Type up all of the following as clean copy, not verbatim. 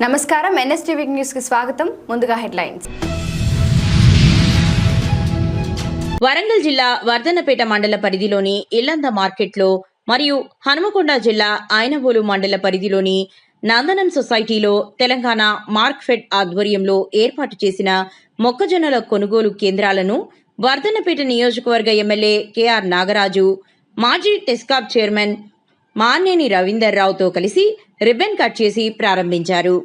నమస్కారం NSTV news కి స్వాగతం. ముందుగా హెడ్లైన్స్. వరంగల్ జిల్లా వర్ధన్నపేట మండల పరిధిలోని ఇల్లంద మార్కెట్లో మరియు హనుమకొండ జిల్లా ఆయనవోలు మండల పరిధిలోని నందనం సొసైటీలో తెలంగాణ మార్క్ఫెడ్ ఆధ్వర్యంలో ఏర్పాటు చేసిన మొక్కజొన్నల కొనుగోలు కేంద్రాలను వర్ధన్నపేట నియోజకవర్గ ఎమ్మెల్యే కెఆర్ నాగరాజు, మాజీ టెస్కాప్ చైర్మన్ మాన్నేని రవీందర్ రావుతో కలిసి రిబ్బన్ కట్ చేసి ప్రారంభించారు.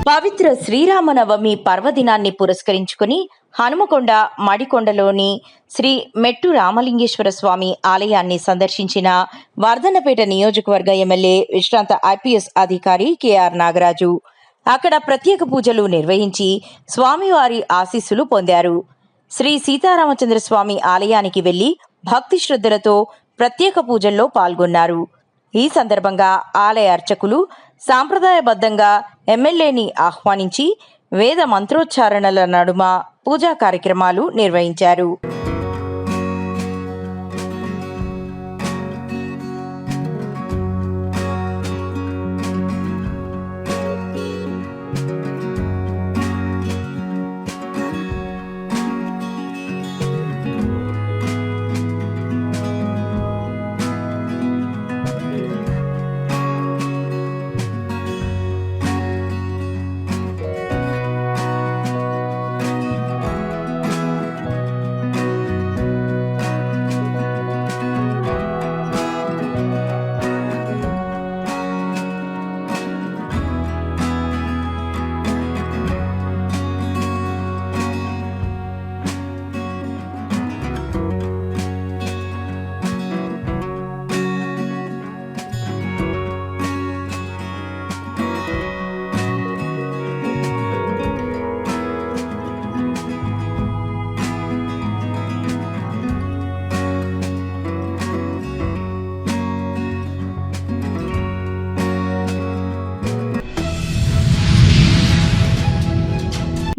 పవిత్ర శ్రీరామనవమి పర్వదినాన్ని పురస్కరించుకుని హనుమకొండ మడికొండలోని శ్రీ మెట్టు రామలింగేశ్వర స్వామి ఆలయాన్ని సందర్శించిన వర్ధన్నపేట నియోజకవర్గ ఎమ్మెల్యే విశ్రాంత ఐపీఎస్ అధికారి కెఆర్ నాగరాజు అక్కడ ప్రత్యేక పూజలు నిర్వహించి స్వామివారి ఆశీస్సులు పొందారు. శ్రీ సీతారామచంద్రస్వామి ఆలయానికి వెళ్లి భక్తి శ్రద్ధలతో ప్రత్యేక పూజల్లో పాల్గొన్నారు. ఈ సందర్భంగా ఆలయ అర్చకులు సాంప్రదాయబద్ధంగా ఎమ్మెల్యేని ఆహ్వానించి వేద మంత్రోచ్చారణల నడుమ పూజా కార్యక్రమాలు నిర్వహించారు.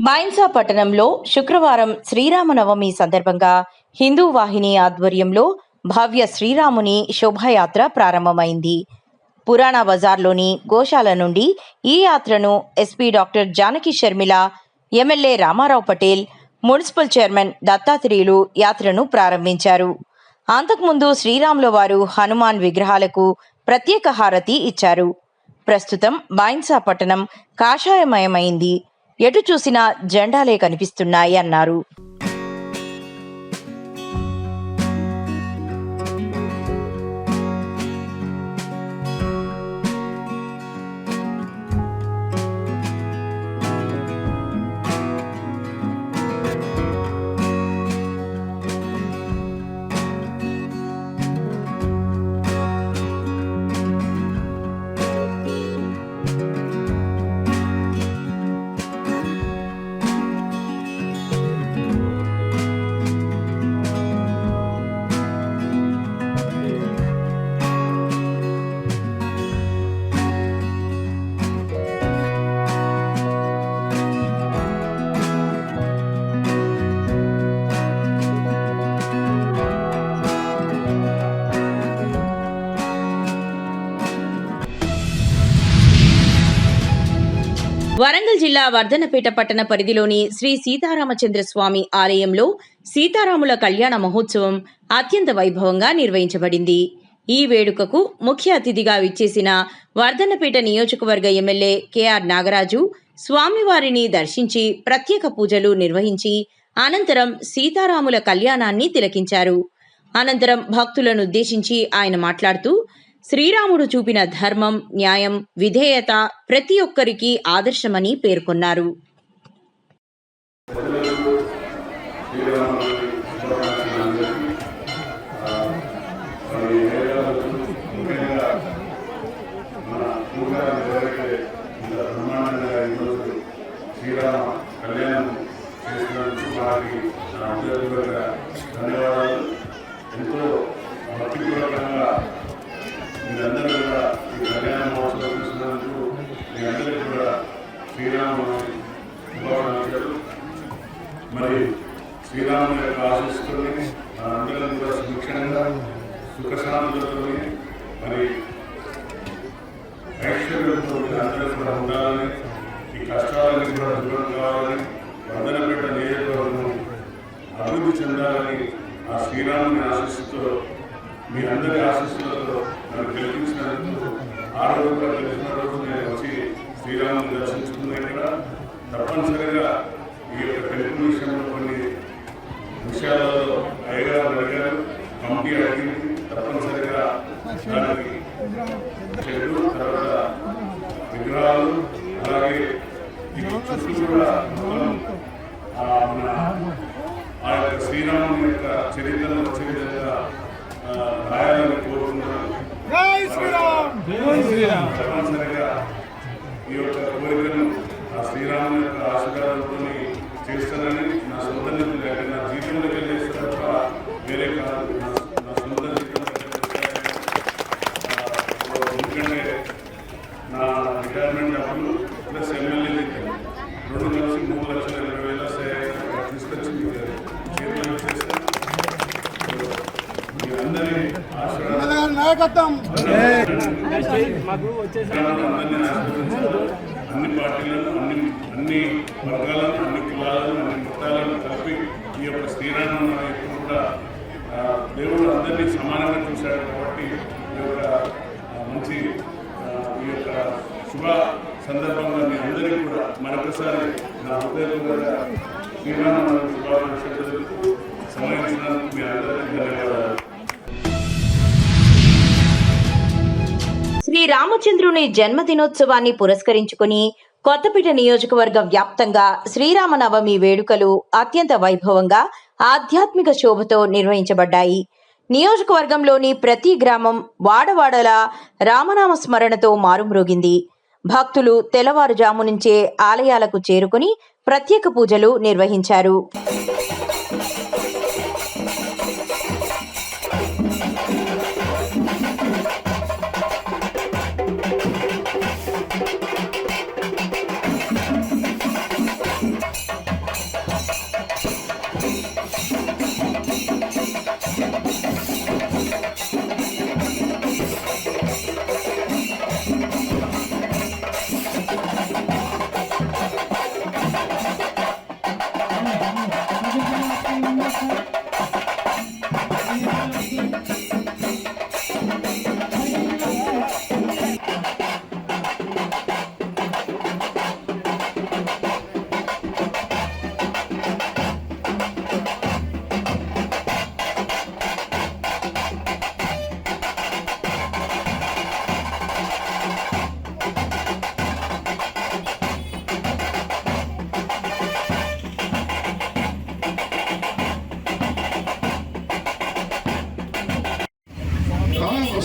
బైన్సా పట్టణంలో శుక్రవారం శ్రీరామనవమి సందర్భంగా హిందూ వాహిని ఆధ్వర్యంలో భవ్య శ్రీరాముని శోభాయాత్ర ప్రారంభమైంది. పురాణ బజార్లోని గోశాల నుండి ఈ యాత్రను SP doctor Janaki Sharmila, MLA Rama Rao Patel, municipal chairman Dattatreyulu యాత్రను ప్రారంభించారు. అంతకుముందు శ్రీరాముల వారు హనుమాన్ విగ్రహాలకు ప్రత్యేక హారతి ఇచ్చారు. ప్రస్తుతం బైన్సా పట్టణం కాషాయమయమైంది. ఎటు చూసినా జెండాలే కనిపిస్తున్నాయి అన్నారు. జిల్లా వర్ధనపేట పట్టణ పరిధిలోని శ్రీ సీతారామచంద్ర స్వామి ఆలయంలో సీతారాముల కళ్యాణ మహోత్సవం అత్యంత వైభవంగా నిర్వహించబడింది. ఈ వేడుకకు ముఖ్య అతిథిగా విచ్చేసిన వర్ధనపేట నియోజకవర్గ ఎమ్మెల్యే కెఆర్ నాగరాజు స్వామివారిని దర్శించి ప్రత్యేక పూజలు నిర్వహించి అనంతరం సీతారాముల కళ్యాణాన్ని తిలకించారు. అనంతరం భక్తులను ఉద్దేశించి ఆయన మాట్లాడుతూ, శ్రీరాముడు చూపిన ధర్మం, న్యాయం, విధేయత ప్రతి ఒక్కరికి ఆదర్శమని పేర్కొన్నారు. శ్రీరామ కళ్యాణం చేసినందుకు వారికి నా హృదయపూర్వక ధన్యవాదాలు. ఎంతో భక్తిపూర్వకంగా మీరందరూ కూడా ఈ కళ్యాణ మహోత్సవం చూసినందుకు మీ అందరికీ కూడా శ్రీరాముని శుభాకాంక్షలు. మరి శ్రీరాముని యొక్క ఆశిస్తుని మనందరం కూడా సుభిక్షంగా సుఖశాంతులతో మరి ఐశ్వర్యంతో అందరూ కూడా ఉండాలని, ఈ కష్టాలని కూడా దూరం కావాలని, వర్ధనపేట నియోజకవర్గం అభివృద్ధి చెందాలని ఆ శ్రీరాముని ఆశీస్సుతో మీ అందరి ఆశీస్సులతో నన్ను గెలిపించినందుకు ఆ రోజు కూడా గెలిచిన రోజు నేను వచ్చి శ్రీరాముని దర్శించుకున్నాను. ఇక్కడ తప్పనిసరిగా ఈ యొక్క గెలుపు విషయంలో కొన్ని విషయాలలో అయ్యగారు అడిగారు, కమిటీ అడిగింది. తప్పనిసరిగా దానికి చెడు తర్వాత విగ్రహాలు అలాగే ఈ చుట్టూ కూడా మన ఆ యొక్క శ్రీరాముని యొక్క చరిత్రను వచ్చే విధంగా రాయాలని కోరుకుంటున్నాను. తప్పనిసరిగా ఈ యొక్క కోరికను ఆ శ్రీరాముని యొక్క ఆశీర్వాదంతో చేస్తానని నా సొంత నిధులు నా జీవితంలోకి చేస్తే తప్ప వేరే కాదు. నా సొంత ఎందుకంటే నా రిటైర్మెంట్ డబ్బులు ప్లస్ ఎమ్మెల్యే 2,03,20,000 తీసుకొచ్చి చేతులు చేస్తాను. మీ అందరి నాయకత్వం అన్ని పార్టీలను, అన్ని వర్గాలను, అన్ని కులాలను, అన్ని మతాలను కలిపి ఈ యొక్క శ్రీరాముని ఎప్పుడు కూడా దేవుడు అందరినీ సమానంగా చూశాడు. కాబట్టి ఈ యొక్క మంచి ఈ యొక్క శుభ సందర్భంగా మీ అందరికీ కూడా మరొకసారి నా హృదయపూర్వక శ్రీరాముని శుభాకాంక్షలు సమయించినందుకు మీ అందరికీ ధన్యవాదాలు. శ్రీ రామచంద్రుని జన్మదినోత్సవాన్ని పురస్కరించుకుని కొత్తపేట నియోజకవర్గ వ్యాప్తంగా శ్రీరామనవమి వేడుకలు అత్యంత వైభవంగా ఆధ్యాత్మిక శోభతో నిర్వహించబడ్డాయి. నియోజకవర్గంలోని ప్రతి గ్రామం వాడవాడల రామనామ స్మరణతో మారుమ్రోగింది. భక్తులు తెల్లవారుజాము నుంచే ఆలయాలకు చేరుకుని ప్రత్యేక పూజలు నిర్వహించారు.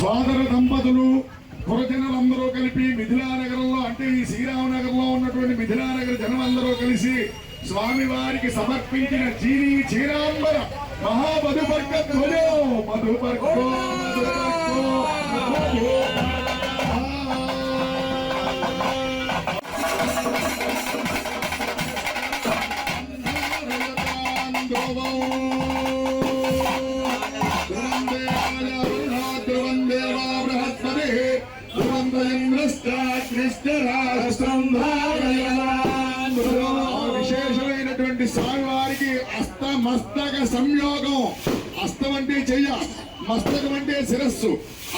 సోదర దంపతులు పురజనులందరూ కలిపి మిథిలానగరంలో, అంటే ఈ శ్రీరామనగర్లో ఉన్నటువంటి మిథిలానగర్ జనమందరూ కలిసి స్వామివారికి సమర్పించిన చీరాంబర మహామధుపర్క ధ్వజం మధుపర్కో ఇంద్రస్తా కృష్ణ రాష్ట్రం భారయా ఉన్నటువంటి స్వామివారికి మస్తక సంయోగం. అస్తం అంటే చెయ్య, మస్తకం అంటే శిరస్సు.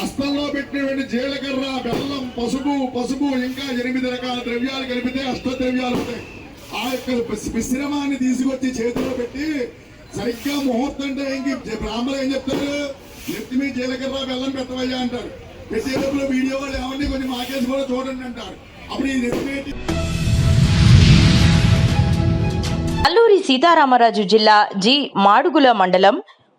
అస్తంలో పెట్టినటువంటి జీలకర్ర, బెల్లం, పసుపు ఇంకా 8 రకాల ద్రవ్యాలు కలిపితే అష్టద్రవ్యాలు ఉంటాయి. ఆ యొక్క మిశ్రమాన్ని తీసుకొచ్చి చేతిలో పెట్టి సరిగ్గా ముహూర్తం టైంకి బ్రాహ్మణులు ఏం చెప్తారు, నెత్తి మీద జీలకర్ర బెల్లం పెట్టవయ్యా అంటారు. పెట్టేటప్పుడు వీడియో వాళ్ళు ఏమండి కొంచెం మాకేసి కూడా చూడండి అంటారు. అప్పుడు ఈ నెత్తి అల్లూరి సీతారామరాజు జిల్లా జి మాడుగుల మండలం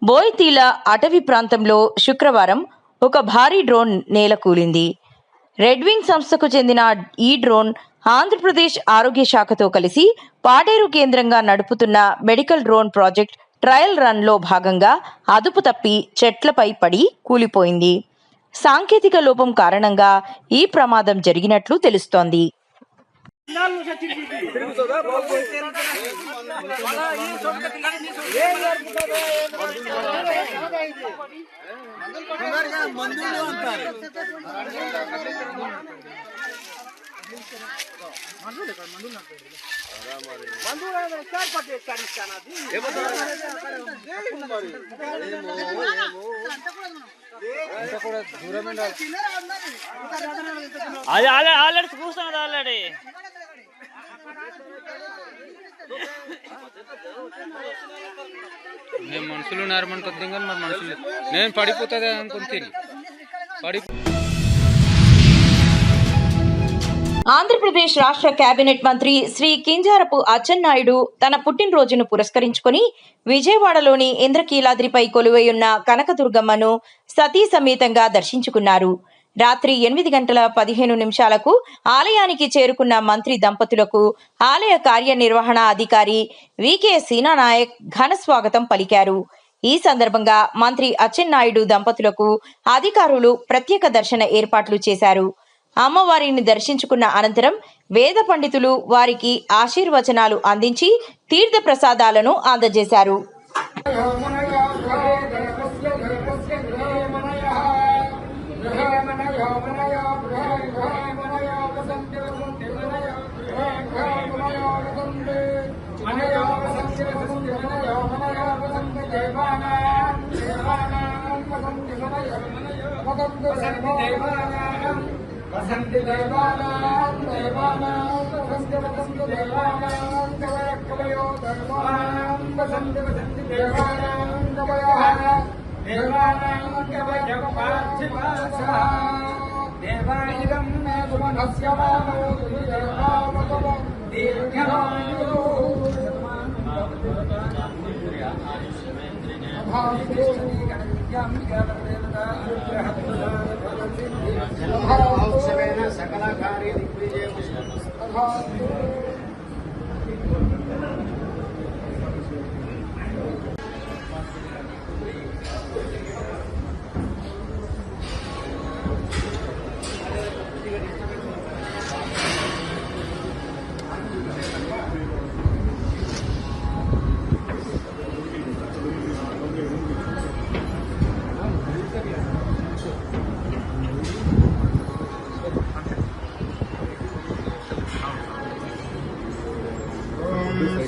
బోయితీల అటవీ ప్రాంతంలో శుక్రవారం ఒక భారీ డ్రోన్ నేలకూలింది. రెడ్ వింగ్ సంస్థకు చెందిన ఈ డ్రోన్ ఆంధ్రప్రదేశ్ ఆరోగ్య శాఖతో కలిసి పాడేరు కేంద్రంగా నడుపుతున్న మెడికల్ డ్రోన్ ప్రాజెక్ట్ ట్రయల్ రన్లో భాగంగా అదుపు తప్పి చెట్లపై పడి కూలిపోయింది. సాంకేతిక లోపం కారణంగా ఈ ప్రమాదం జరిగినట్లు తెలుస్తోంది. అది ఆల్రెడీ చూస్తాను ఆల్రెడీ నేను మనుషులు ఉన్నారు అనుకుంటే కానీ మరి మనుషులు నేను పడిపోతుంది అనుకుంటే ఆంధ్రప్రదేశ్ రాష్ట్ర కేబినెట్ మంత్రి శ్రీ కింజారపు అచ్చెన్నాయుడు తన పుట్టినరోజును పురస్కరించుకొని విజయవాడలోని ఇంద్రకీలాద్రిపై కొలువైయున్న కనకదుర్గమ్మను సతీ సమేతంగా దర్శించుకున్నారు. రాత్రి 8:15 ఆలయానికి చేరుకున్న మంత్రి దంపతులకు ఆలయ కార్యనిర్వహణ అధికారి వికే సీనానాయక్ ఘన స్వాగతం పలికారు. ఈ సందర్భంగా మంత్రి అచ్చెన్నాయుడు దంపతులకు అధికారులు ప్రత్యేక దర్శన ఏర్పాట్లు చేశారు. అమ్మవారిని దర్శించుకున్న అనంతరం వేద పండితులు వారికి ఆశీర్వచనాలు అందించి తీర్థ ప్రసాదాలను అందజేశారు. వసంతి దేవానాం దేవానాం వసంతి దేవానాం కవయో దేవానాం వసంతి దేవానాం కవయః దేవానాం కవయః పార్థివాసః దేవాయిదం మే సుమనస్య వామో దేవావతమ దీర్ఘాయు సకల కార్య దిగ్విజయం.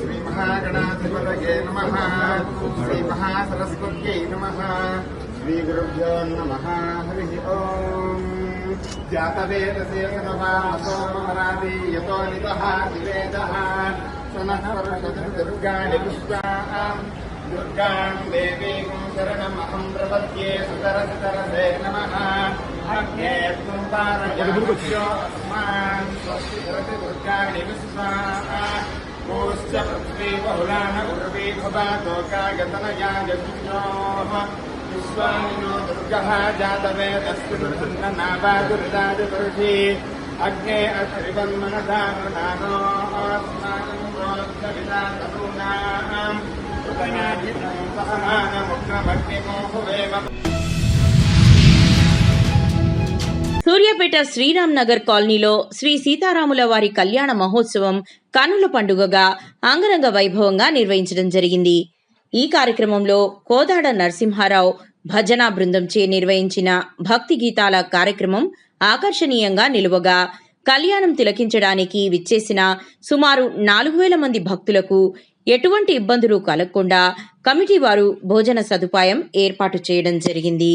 శ్రీ మహాగణాధిపతయే నమః. శ్రీ మహాసరస్వత్యై నమః. శ్రీ గురుభ్యో నమః. హరి ఓం. జాతవేదసే సర్వామసోమరాది యతో నితః వివేదః సనః పరషద్ దుర్గాణి పుష్పాం దుర్గాం దేవీం శరణమహం ప్రపద్యే. సుతరసే నమః. అగ్నే త్వం పారయామ్యో అస్మాన్ స్వస్తి ధరతి దుర్గాణి విశ్వా పూశ్చ పృథ్వీ బహుళాన ఉర్వీ భవాతోకాగతనయా యజ్ఞోః విశ్వానినో దుర్గః జాతవేదస్సు నాభాదుర్దాదిపురుషీ అగ్నే అశ్రివన్మనధామృతానో అస్మాకం ప్రోక్తవిదా తనూనాం ఉదయాజితం సహమానముగ్రమగ్నిమోహువేమ. సూర్యాపేట శ్రీరామ్ నగర్ కాలనీలో శ్రీ సీతారాముల వారి కళ్యాణ మహోత్సవం కనుల పండుగగా అంగరంగ వైభవంగా నిర్వహించడం జరిగింది. ఈ కార్యక్రమంలో కోదాడ నరసింహారావు భజనా బృందంచే నిర్వహించిన భక్తి గీతాల కార్యక్రమం ఆకర్షణీయంగా నిలువగా కళ్యాణం తిలకించడానికి విచ్చేసిన సుమారు 4000 మంది భక్తులకు ఎటువంటి ఇబ్బందులు కలగకుండా కమిటీ వారు భోజన సదుపాయం ఏర్పాటు చేయడం జరిగింది.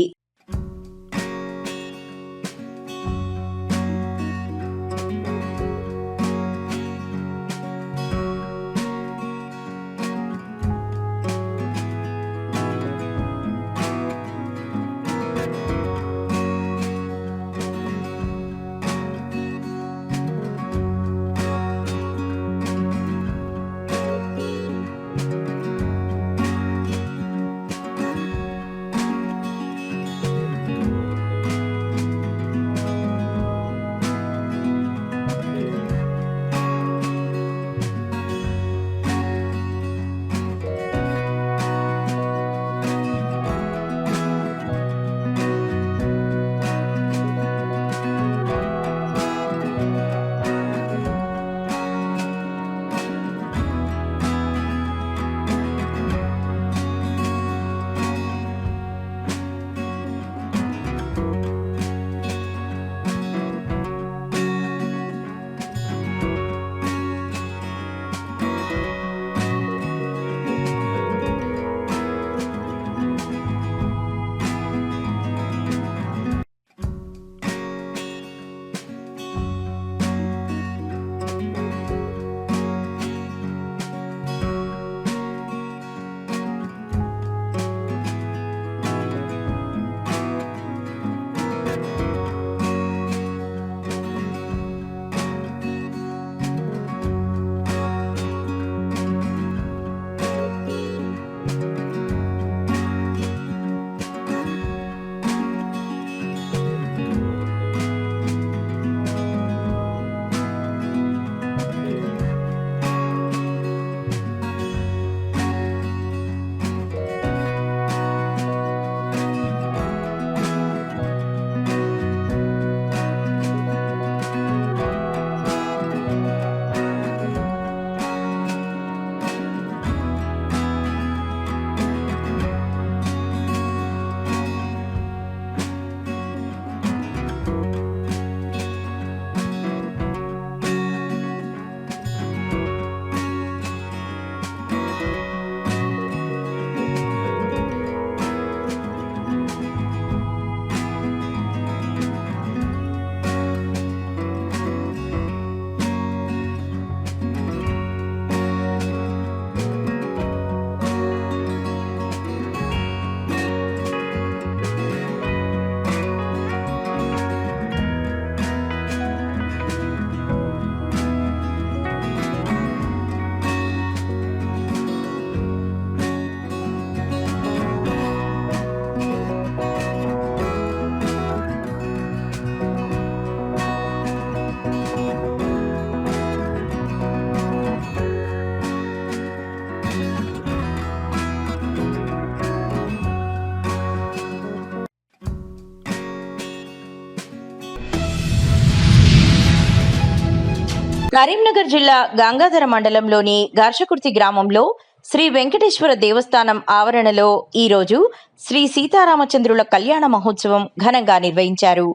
కరీంనగర్ జిల్లా గంగాధర మండలంలోని ఘర్షకుర్తి గ్రామంలో శ్రీ వెంకటేశ్వర దేవస్థానం ఆవరణలో ఈరోజు శ్రీ సీతారామచంద్రుల కళ్యాణ మహోత్సవం ఘనంగా నిర్వహించారు.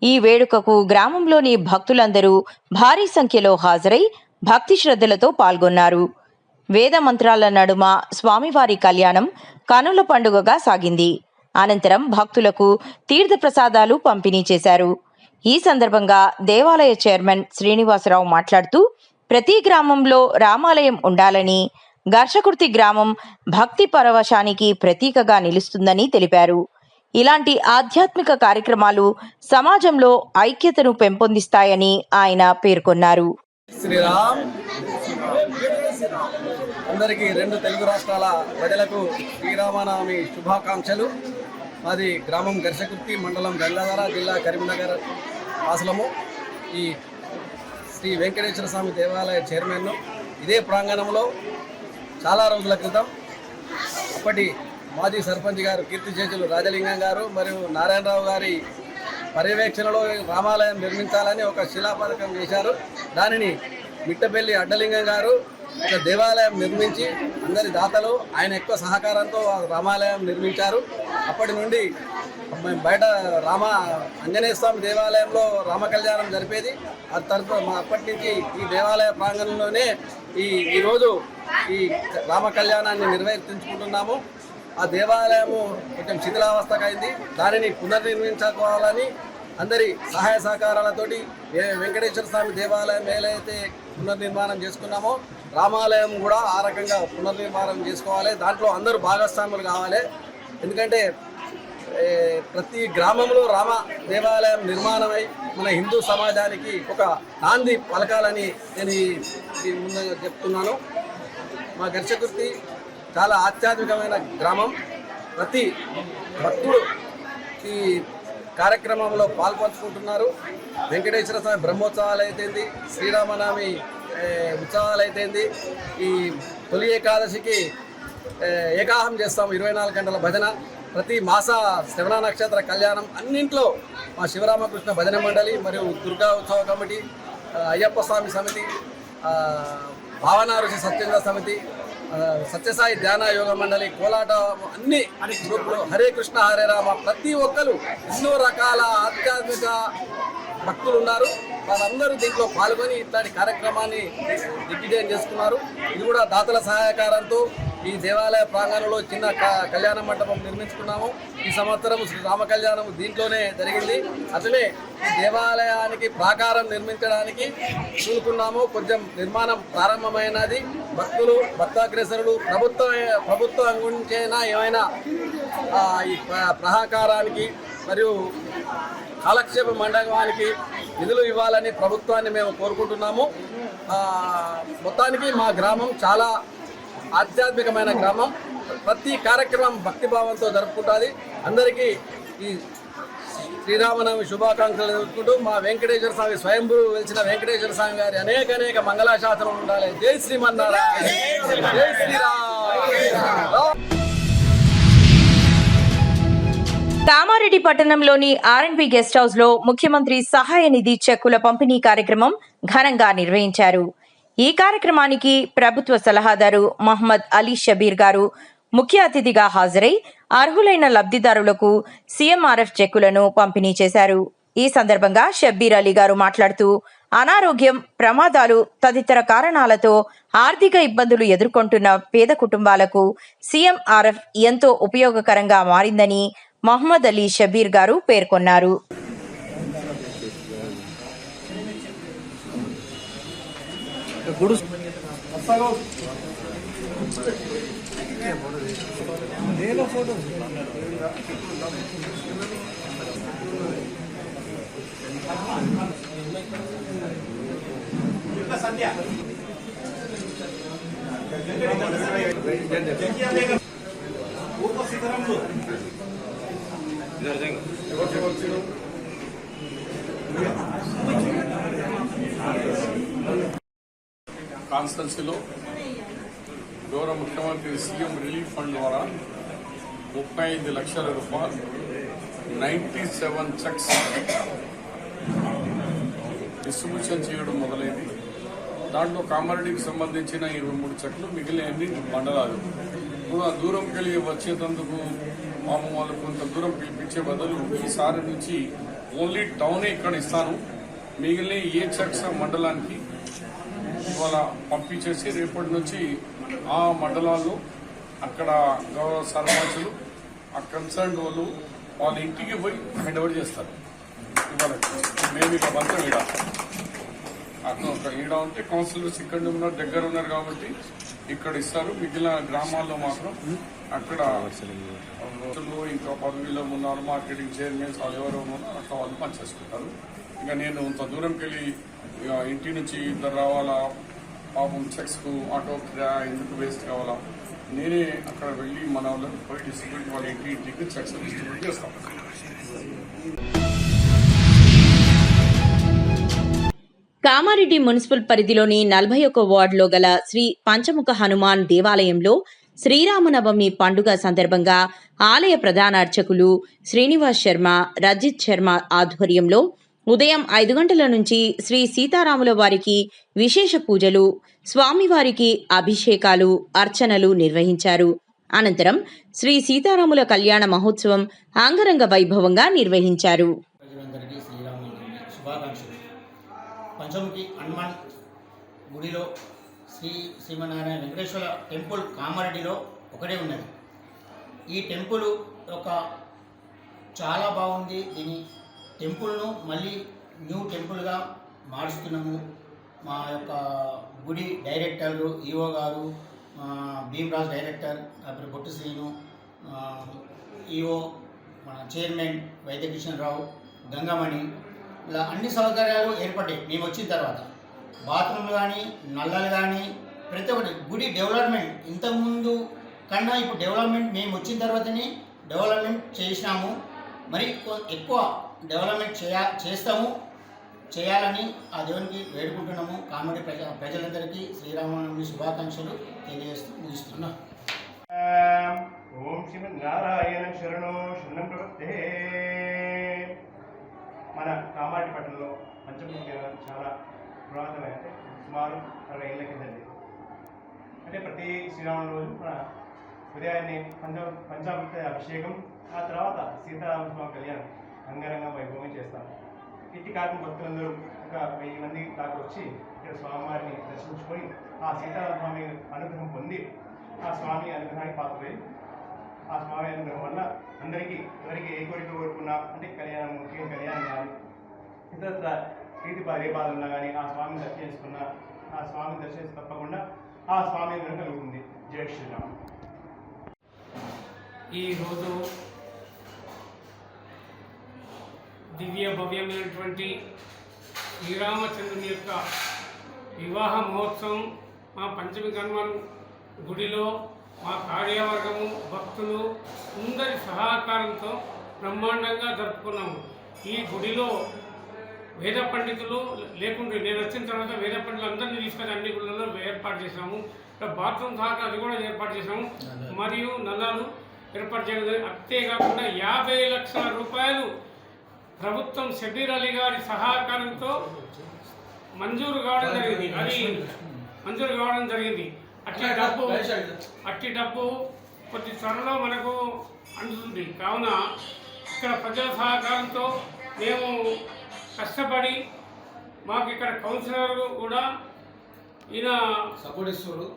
ఈ వేడుకకు గ్రామంలోని భక్తులందరూ భారీ సంఖ్యలో హాజరై భక్తి శ్రద్ధలతో పాల్గొన్నారు. వేద మంత్రాల నడుమ స్వామివారి కళ్యాణం కనుల పండుగగా సాగింది. అనంతరం భక్తులకు తీర్థ ప్రసాదాలు పంపిణీ చేశారు. ఈ సందర్భంగా దేవాలయ చైర్మన్ శ్రీనివాసరావు మాట్లాడుతూ ప్రతి గ్రామంలో రామాలయం ఉండాలని, ఘర్షకుర్తి గ్రామం భక్తి పరవశానికి ప్రతీకగా నిలుస్తుందని తెలిపారు. ఇలాంటి ఆధ్యాత్మిక కార్యక్రమాలు సమాజంలో ఐక్యతను పెంపొందిస్తాయని ఆయన పేర్కొన్నారు. శ్రీరామ్ అందరికీ రెండు తెలుగు రాష్ట్రాల ప్రజలకు శ్రీరామనవమి శుభాకాంక్షలు. మాది గ్రామం ఘర్షకుర్తి, మండలం గంగాధర, జిల్లా కరీంనగర్ వాసులము. ఈ శ్రీ వెంకటేశ్వర స్వామి దేవాలయ చైర్మన్ ఇదే ప్రాంగణంలో చాలా రోజుల క్రితం అప్పటి మాజీ సర్పంచ్ గారు కీర్తిశేషులు రాజలింగం గారు మరియు నారాయణరావు గారి పర్యవేక్షణలో రామాలయం నిర్మించాలని ఒక శిలాపథకం చేశారు. దానిని మిట్టపల్లి అడ్డలింగం గారు ఒక దేవాలయం నిర్మించి అందరి దాతలు ఆయన ఎక్కువ సహకారంతో రామాలయం నిర్మించారు. అప్పటి నుండి బయట ఆంజనేయ స్వామి దేవాలయంలో రామ కళ్యాణం జరిపేది. ఆ తర్వాత అప్పటి నుంచి ఈ దేవాలయ ప్రాంగణంలోనే ఈరోజు ఈ రామ కళ్యాణాన్ని నిర్వర్తించుకుంటున్నాము. ఆ దేవాలయము కొంచెం శిథిలావస్థకు అయింది. దానిని పునర్నిర్మించుకోవాలని అందరి సహాయ సహకారాలతోటి వెంకటేశ్వర స్వామి దేవాలయం ఏదైతే పునర్నిర్మాణం చేసుకున్నామో రామాలయం కూడా ఆ రకంగా పునర్నిర్మాణం చేసుకోవాలి. దాంట్లో అందరూ భాగస్వాములు కావాలి. ఎందుకంటే ప్రతి గ్రామంలో రామ దేవాలయం నిర్మాణమై మన హిందూ సమాజానికి ఒక నాంది పలకాలని నేను ఈ ముందుగా చెప్తున్నాను. మా గర్చకుర్తి చాలా ఆధ్యాత్మికమైన గ్రామం. ప్రతి భక్తుడు ఈ కార్యక్రమంలో పాల్పంచుకుంటున్నారు. వెంకటేశ్వర స్వామి బ్రహ్మోత్సవాలు అయితేంది, శ్రీరామనవమి ఉత్సవాలు అయితేంది, ఈ తొలి ఏకాదశికి ఏకాహం చేస్తాం 24 గంటల భజన. ప్రతి మాస శ్రవణ నక్షత్ర కళ్యాణం అన్నింట్లో మా శివరామకృష్ణ భజన మండలి మరియు దుర్గా ఉత్సవ కమిటీ, అయ్యప్ప స్వామి సమితి, భావన ఋషి సత్యేంద్ర సమితి, సత్యసాయి ధ్యాన యోగ మండలి, కోలాట అన్ని గ్రూపులు, హరే కృష్ణ హరే రామ, ప్రతి ఒక్కరు ఎన్నో రకాల ఆధ్యాత్మిక భక్తులు ఉన్నారు. వాళ్ళందరూ దీంట్లో పాల్గొని ఇట్లాంటి కార్యక్రమాన్ని దిగ్విజయం చేసుకున్నారు. ఇది కూడా దాతల సహాయకారంతో ఈ దేవాలయ ప్రాంగణంలో చిన్న కళ్యాణ మండపం నిర్మించుకున్నాము. ఈ సంవత్సరం శ్రీ రామ కళ్యాణం దీంట్లోనే జరిగింది. అట్లనే ఈ దేవాలయానికి ప్రాకారం నిర్మించడానికి చూసుకున్నాము. కొంచెం నిర్మాణం ప్రారంభమైనది. భక్తులు, భక్తాగ్రేసరులు, ప్రభుత్వం గురించైనా ఏమైనా ఈ ప్రాకారానికి మరియు కాలక్షేప మండపానికి నిధులు ఇవ్వాలని ప్రభుత్వాన్ని మేము కోరుకుంటున్నాము. మొత్తానికి మా గ్రామం చాలా ఆధ్యాత్మికమైన గ్రామం. ప్రతి కార్యక్రమం భక్తిభావంతో జరుపుకుంటుంది. అందరికీ ఈ శ్రీరామనవమి శుభాకాంక్షలు జరుపుకుంటూ మా వెంకటేశ్వర స్వామి స్వయంభూ వెలిసిన వెంకటేశ్వర స్వామి గారి అనేక మంగళాశాసనం ఉండాలి. జై శ్రీమన్నారాయణ, జై శ్రీరామ్. కామారెడ్డి పట్టణంలోని ఆర్ఎండ్బి గెస్ట్ హౌస్ లో ముఖ్యమంత్రి సహాయ నిధి చెక్కుల పంపిణీ కార్యక్రమం ఘనంగా నిర్వహించారు. ఈ కార్యక్రమానికి ప్రభుత్వ సలహాదారు మహమ్మద్ అలీ షబీర్ గారు ముఖ్య అతిథిగా హాజరై అర్హులైన లబ్ధిదారులకు సీఎంఆర్ఎఫ్ చెక్కులను పంపిణీ చేశారు. ఈ సందర్భంగా షబ్బీర్ అలీ గారు మాట్లాడుతూ అనారోగ్యం, ప్రమాదాలు తదితర కారణాలతో ఆర్థిక ఇబ్బందులు ఎదుర్కొంటున్న పేద కుటుంబాలకు సీఎంఆర్ఎఫ్ ఎంతో ఉపయోగకరంగా మారిందని మహమ్మద్ అలీ షబీర్ గారు పేర్కొన్నారు. కాన్స్టెన్సీలో గౌరవ ముఖ్యమంత్రి సీఎం రిలీఫ్ ఫండ్ ద్వారా 35 లక్షల రూపాయలు 97 చెక్స్ డిస్ట్రిబ్యూషన్ చేయడం మొదలైంది. దాంట్లో కామారెడ్డికి సంబంధించిన 23 చెక్లు, మిగిలిన అన్ని మండలాలు. ఇప్పుడు ఆ దూరంకి వెళ్ళి వచ్చేటందుకు మాము వాళ్ళు కొంత దూరం పిలిపించే బదులు ఈసారి నుంచి ఓన్లీ టౌనే ఇక్కడ ఇస్తాను. మిగిలిన ఏ చెక్స్ మండలానికి ఇవాళ పంపించేసి రేపటి నుంచి ఆ మండలాల్లో అక్కడ గౌరవ సర్పంచులు, ఆ కన్సర్న్ వాళ్ళు వాళ్ళ ఇంటికి పోయి హ్యాండ్ ఓవర్ చేస్తారు. ఇవాళ మేము ఇక బంతం అక్కడ ఈడ ఉంటే కౌన్సిలర్స్ ఇక్కడ ఉన్నారు, దగ్గర ఉన్నారు కాబట్టి ఇక్కడ ఇస్తారు. మిగిలిన గ్రామాల్లో మాత్రం అక్కడ ఇంకా పదవిలో ఉన్నారు, మార్కెటింగ్ చైర్మన్స్ వాళ్ళు ఎవరు ఉన్నారో అట్లా వాళ్ళు పనిచేసుకుంటారు. ఇంకా నేను ఇంత దూరంకి వెళ్ళి ఇంటి నుంచి ఇద్దరు రావాలా, పాపం చెక్స్కు ఆటో కిరాయి ఎందుకు వేస్ట్ కావాలా, నేనే అక్కడ వెళ్ళి మన వాళ్ళకి పోయి డిస్ట్రిబ్యూట్ వాళ్ళ ఇంటికి చెక్స్ డిస్ట్రిబ్యూట్ చేస్తాం. కామారెడ్డి మున్సిపల్ పరిధిలోని 41 వార్డులో గల శ్రీ పంచముఖ హనుమాన్ దేవాలయంలో శ్రీరామనవమి పండుగ సందర్భంగా ఆలయ ప్రధాన అర్చకులు శ్రీనివాస్ శర్మ, రజిత్ శర్మ ఆధ్వర్యంలో ఉదయం 5 గంటల నుంచి శ్రీ సీతారాముల వారికి విశేష పూజలు, స్వామివారికి అభిషేకాలు, అర్చనలు నిర్వహించారు. అనంతరం శ్రీ సీతారాముల కళ్యాణ మహోత్సవం అంగరంగ వైభవంగా నిర్వహించారు. పంచముఖి హనుమాన్ గుడిలో శ్రీమన్నారాయణ వెంకటేశ్వర టెంపుల్ కామారెడ్డిలో ఒకటే ఉన్నది. ఈ టెంపుల్ ఒక చాలా బాగుంది. దీని టెంపుల్ను మళ్ళీ న్యూ టెంపుల్గా మారుస్తున్నాము. మా యొక్క గుడి డైరెక్టర్లు ఈఓ గారు, భీమరాజ్ డైరెక్టర్, అప్పుడు బొట్టు శ్రీను, ఈఓ, మన చైర్మన్ వైద్యకృష్ణరావు, గంగమణి, ఇలా అన్ని సౌకర్యాలు ఏర్పడ్డాయి మేము వచ్చిన తర్వాత. బాత్రూమ్లు కానీ, నల్లలు కానీ, ప్రతి ఒక్కటి గుడి డెవలప్మెంట్ ఇంతకుముందు కన్నా ఇప్పుడు డెవలప్మెంట్ మేము వచ్చిన తర్వాతనే డెవలప్మెంట్ చేసినాము. మరి ఎక్కువ డెవలప్మెంట్ చేయాలని ఆ దేవునికి వేడుకుంటున్నాము. కామెడీ ప్రజలందరికీ శ్రీరామనవమి శుభాకాంక్షలు తెలియజేస్తూ ముగిస్తున్నాం. ఓం శ్రీమన్నారాయణ శరణో శరణం ప్రపత్తే. మన కామారెడ్డి పట్టణంలో పంచముఖి దేవాలయం చాలా పురాతనమైన, అంటే సుమారు 60 ఏళ్ళ కిందది. అంటే ప్రతి శ్రీరాముల రోజు మన ఉదయాన్నే పంచామృత అభిషేకం, ఆ తర్వాత సీతారామస్వామి కళ్యాణం అంగరంగ వైభవం చేస్తాం. ఇట్టి కాకుండా భక్తులందరూ ఒక 1000 మంది దాకా వచ్చి ఇక్కడ స్వామివారిని దర్శించుకొని ఆ సీతారామస్వామి అనుగ్రహం పొంది ఆ స్వామి అనుగ్రహానికి పాత్రలై ఆ స్వామి అనుగ్రహం వల్ల అందరికీ ఎవరికి ఏ కోరిక కోరుకున్నా, అంటే కళ్యాణం, ముఖ్యంగా కళ్యాణం కానీ ఇతరత్ర రీతి ఏ బాధ ఉన్నా కానీ ఆ స్వామిని దర్శించుకున్నా, ఆ స్వామిని దర్శించి తప్పకుండా ఆ స్వామి అనుగ్రహం కలుగుతుంది. జై శ్రీరామ్. ఈరోజు దివ్య భవ్యమైనటువంటి శ్రీరామచంద్రుని యొక్క వివాహ మహోత్సవం మా పంచమి హనుమాన్ గుడిలో మా కార్యవర్గము, భక్తులు అందరి సహకారంతో బ్రహ్మాండంగా జరుపుకున్నాము. ఈ గుడిలో వేద పండితులు లేకుండా నేను వచ్చిన తర్వాత వేద పండితులు అందరినీ తీసుకొని అన్ని గుళ్ళలో ఏర్పాటు చేసాము. ఇక్కడ బాత్రూమ్ సహకారం అది కూడా ఏర్పాటు చేసాము, మరియు నల్లాలు ఏర్పాటు చేయడం. అంతేకాకుండా 50 లక్షల రూపాయలు ప్రభుత్వం షబీర్ అలీ గారి సహకారంతో మంజూరు కావడం జరిగింది. అట్టి డబ్బు కొద్ది త్వరలో మనకు అందుతుంది. కావున ఇక్కడ ప్రజల సహకారంతో మేము కష్టపడి, మాకు ఇక్కడ కౌన్సిలర్ కూడా ఈయన సపోర్ట్ ఇస్తారు.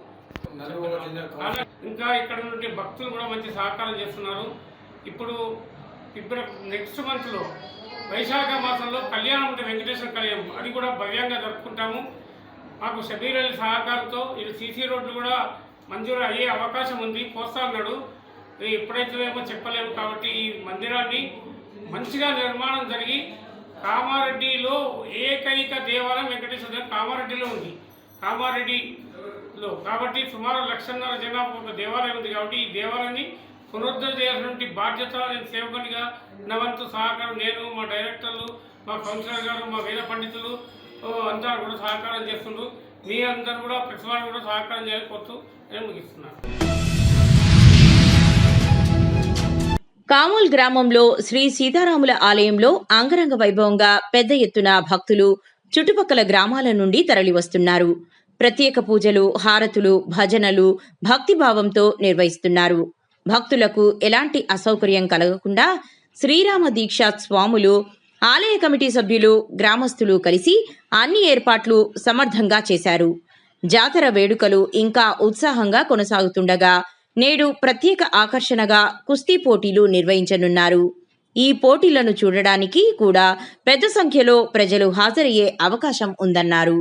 ఇంకా ఇక్కడ నుండి భక్తులు కూడా మంచి సహకారం చేస్తున్నారు. ఇప్పుడు నెక్స్ట్ మంత్లో వైశాఖ మాసంలో కళ్యాణం ఉంటే వెంకటేశ్వర కళ్యాణం, అది కూడా భవ్యంగా జరుపుకుంటాము. మాకు షబీర్ అలీ సహకారంతో ఇది సీసీ రోడ్లు కూడా మంజూరు అయ్యే అవకాశం ఉంది. పోస్తా ఉన్నాడు, ఎప్పుడైతే ఏమో చెప్పలేము. కాబట్టి ఈ మందిరాన్ని మంచిగా నిర్మాణం జరిగి కామారెడ్డిలో ఏకైక దేవాలయం వెంకటేశ్వర దేవాలయం కామారెడ్డిలో ఉంది. కామారెడ్డిలో కాబట్టి సుమారు 1,50,000 జనాభా ఒక దేవాలయం ఉంది. కాబట్టి ఈ దేవాలయాన్ని పునరుద్ధరణ చేయాల్సిన బాధ్యత నేను సేవకునిగా నా వంతు సహకారం, నేను, మా డైరెక్టర్లు, మా కౌన్సిలర్ గారు, మా వేద పండితులు అంతా కూడా సహకారం చేస్తుండ్రు. మీ అందరూ కూడా ప్రతి వారు కూడా సహకారం చేయకపోతూ నేను ముగిస్తున్నాను. కామూల్ గ్రామంలో శ్రీ సీతారాముల ఆలయంలో అంగరంగ వైభవంగా పెద్ద ఎత్తున భక్తులు చుట్టుపక్కల గ్రామాల నుండి తరలివస్తున్నారు. ప్రత్యేక పూజలు, హారతులు, భజనలు భక్తిభావంతో నిర్వహిస్తున్నారు. భక్తులకు ఎలాంటి అసౌకర్యం కలగకుండా శ్రీరామ దీక్షా స్వాములు, ఆలయ కమిటీ సభ్యులు, గ్రామస్తులు కలిసి అన్ని ఏర్పాట్లు సమర్థంగా చేశారు. జాతర వేడుకలు ఇంకా ఉత్సాహంగా కొనసాగుతుండగా నేడు ప్రత్యేక ఆకర్షణగా కుస్తీ పోటీలు నిర్వహించనున్నారు. ఈ పోటీలను చూడడానికి కూడా పెద్ద సంఖ్యలో ప్రజలు హాజరయ్యే అవకాశం ఉందన్నారు.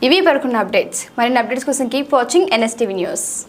ఇవి వరకున్న అప్డేట్స్. మరిన్ని అప్డేట్స్ కోసం కీప్ వాచింగ్ NSTV న్యూస్.